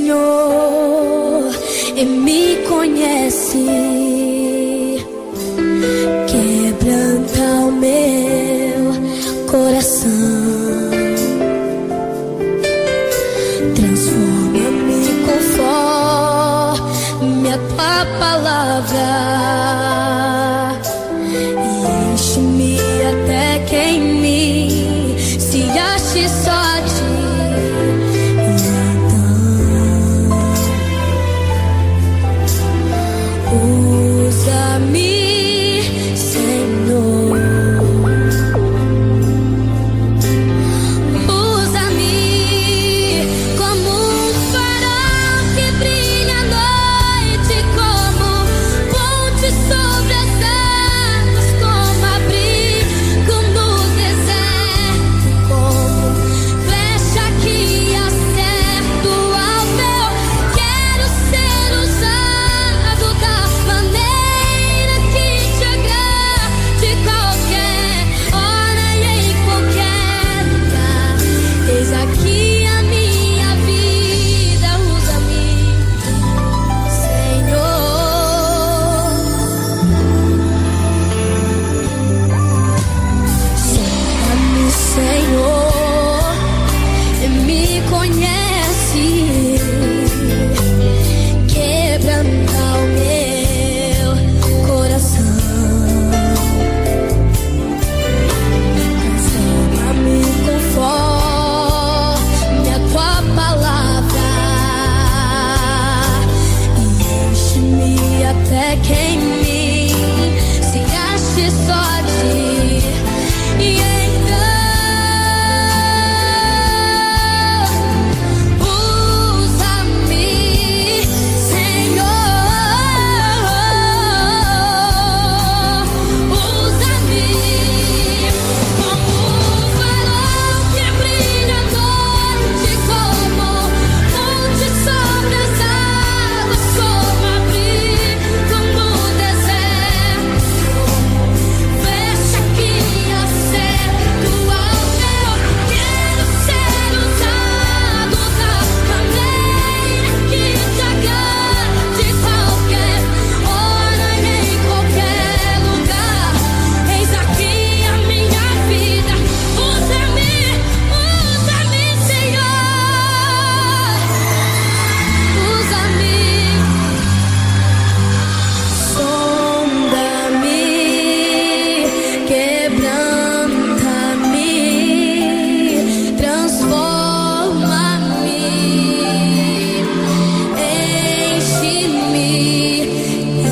Senhor, e me conhece. Quebranta o meu coração, transforma-me conforme a tua palavra e enche-me até que em mim se ache só a ti. Usa-me, Senhor, usa-me como um farol que brilha à noite, como ponte sobre as águas, como abrigo no deserto, como flecha que acerto ao meu. Quero ser usado da maneira que te agrade, qualquer hora e em qualquer lugar. Eis aqui a minha vida, usa-me, Senhor. Sonda-me, Senhor, e me conhece. Quebranta o meu coração, transforma-me conforme a tua palavra e enche-me até que em mim se ache só a ti. E então usa-me, Senhor, usa-me como um farol que brilha à noite, como ponte sobre as águas, como abrigo no deserto, flecha que acerto ao meu. Quero ser usado da maneira que te agrade, qualquer hora e em qualquer lugar. Eis aqui a minha vida, usa-me, usa-me, Senhor, usa-me. Sonda-me, quebranta-me, transforma-me, enche-me e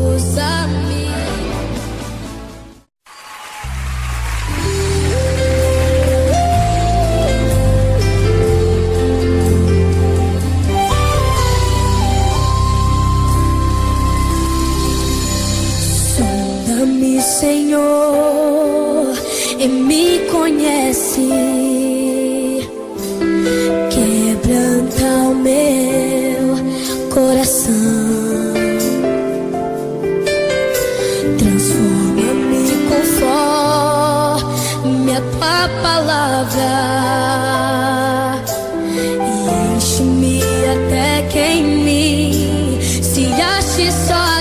usa-me. Sonda-me, Senhor, e me conhece. Quebranta o meu coração, transforma-me conforme a tua palavra e enche-me até que em mim se ache só